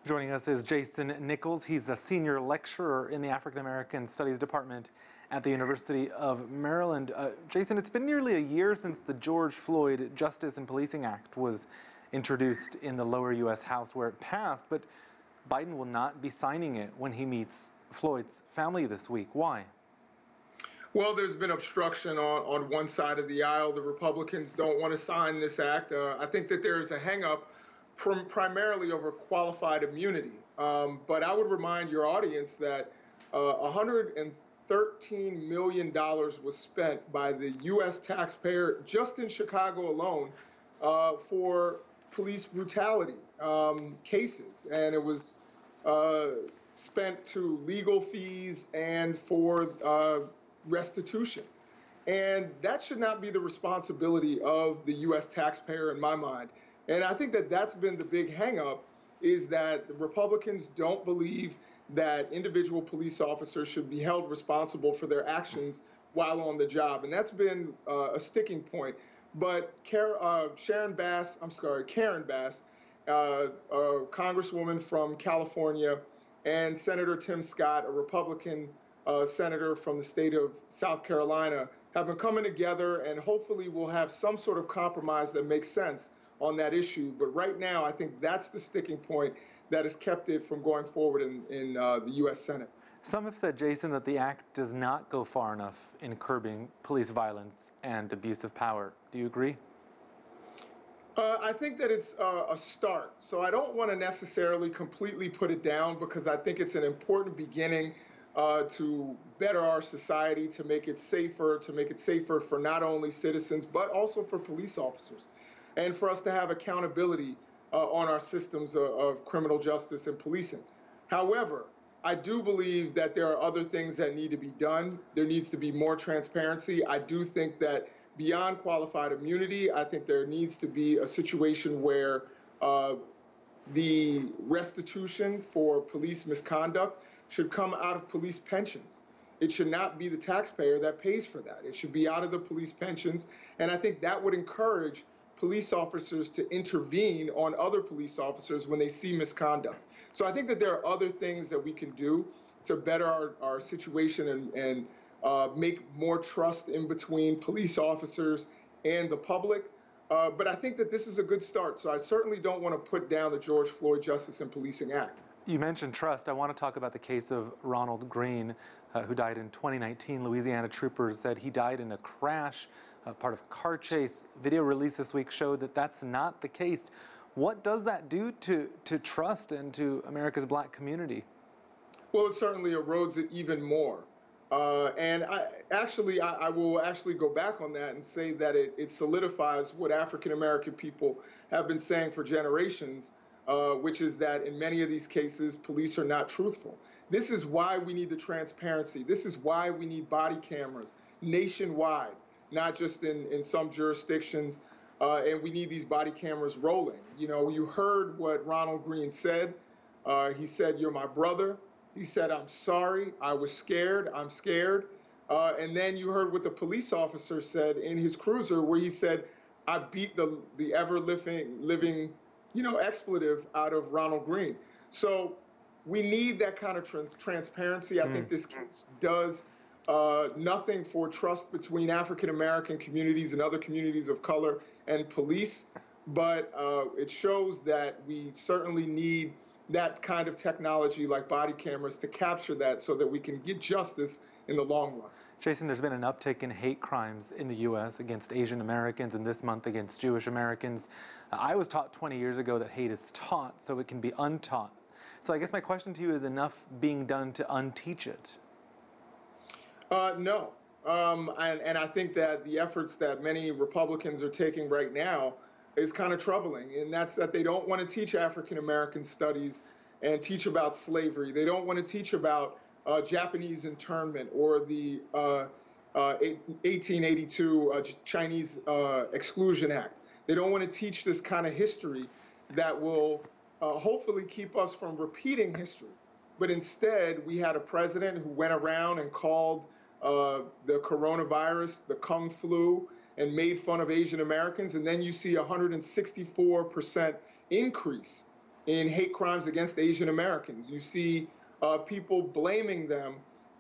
Joining us is Jason Nichols. He's a senior lecturer in the African American Studies Department at the University of Maryland. Jason, it's been nearly a year since the George Floyd Justice and Policing Act was introduced in the lower U.S. House, where it passed, but Biden will not be signing it when he meets Floyd's family this week. Why? Well, there's been obstruction on one side of the aisle. The Republicans don't want to sign this act. I think that there is a hang-up primarily over qualified immunity. But I would remind your audience that $113 million was spent by the U.S. taxpayer just in Chicago alone for police brutality cases. And it was spent to legal fees and for restitution. And that should not be the responsibility of the U.S. taxpayer in my mind. And I think that that's been the big hang-up, is that the Republicans don't believe that individual police officers should be held responsible for their actions while on the job. And that's been a sticking point. But Karen Bass, a congresswoman from California, and Senator Tim Scott, a Republican senator from the state of South Carolina, have been coming together, and hopefully we'll have some sort of compromise that makes sense on that issue. But right now, I think that's the sticking point that has kept it from going forward in the U.S. Senate. Some have said, Jason, that the act does not go far enough in curbing police violence and abuse of power. Do you agree? I think that it's a start. So I don't want to necessarily completely put it down, because I think it's an important beginning to better our society, to make it safer for not only citizens, but also for police officers, and for us to have accountability on our systems of criminal justice and policing. However, I do believe that there are other things that need to be done. There needs to be more transparency. I do think that beyond qualified immunity, I think there needs to be a situation where the restitution for police misconduct should come out of police pensions. It should not be the taxpayer that pays for that. It should be out of the police pensions. And I think that would encourage police officers to intervene on other police officers when they see misconduct. So I think that there are other things that we can do to better our situation and make more trust in between police officers and the public. But I think that this is a good start. So I certainly don't want to put down the George Floyd Justice and Policing Act. You mentioned trust. I want to talk about the case of Ronald Green, who died in 2019. Louisiana troopers said he died in a crash, part of a car chase. Video released this week showed that that's not the case. What does that do to trust and to America's black community? Well, it certainly erodes it even more. And I will actually go back on that and say that it solidifies what African American people have been saying for generations, which is that in many of these cases, police are not truthful. This is why we need the transparency. This is why we need body cameras nationwide, not just in some jurisdictions. And we need these body cameras rolling. You know, you heard what Ronald Green said. He said, "You're my brother." He said, "I'm sorry. I was scared. I'm scared." And then you heard what the police officer said in his cruiser, where he said, "I beat the ever-living, expletive out of Ronald Green." So we need that kind of transparency. I think this case does nothing for trust between African American communities and other communities of color and police, but it shows that we certainly need that kind of technology like body cameras to capture that so that we can get justice in the long run. Jason, there's been an uptick in hate crimes in the U.S. against Asian Americans, and this month against Jewish Americans. I was taught 20 years ago that hate is taught so it can be untaught. So I guess my question to you is, enough being done to unteach it? No. And I think that the efforts that many Republicans are taking right now is kind of troubling, and that's that they don't want to teach African American studies and teach about slavery. They don't want to teach about Japanese internment or the 1882 Chinese Exclusion Act. They don't want to teach this kind of history that will hopefully keep us from repeating history. But instead, we had a president who went around and called the coronavirus the Kung flu and made fun of Asian Americans. And then you see 164% increase in hate crimes against Asian Americans. You see people blaming them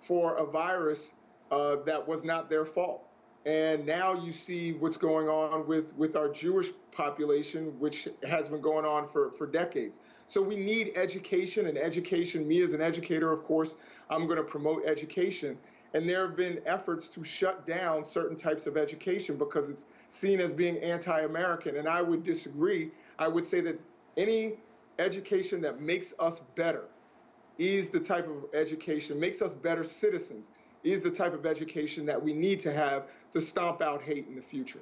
for a virus that was not their fault. And now you see what's going on with our Jewish population, which has been going on for decades. So we need education, and education, me as an educator, of course, I'm going to promote education. And there have been efforts to shut down certain types of education because it's seen as being anti-American. And I would disagree. I would say that any education that makes us better is the type of education, makes us better citizens, is the type of education that we need to have to stomp out hate in the future.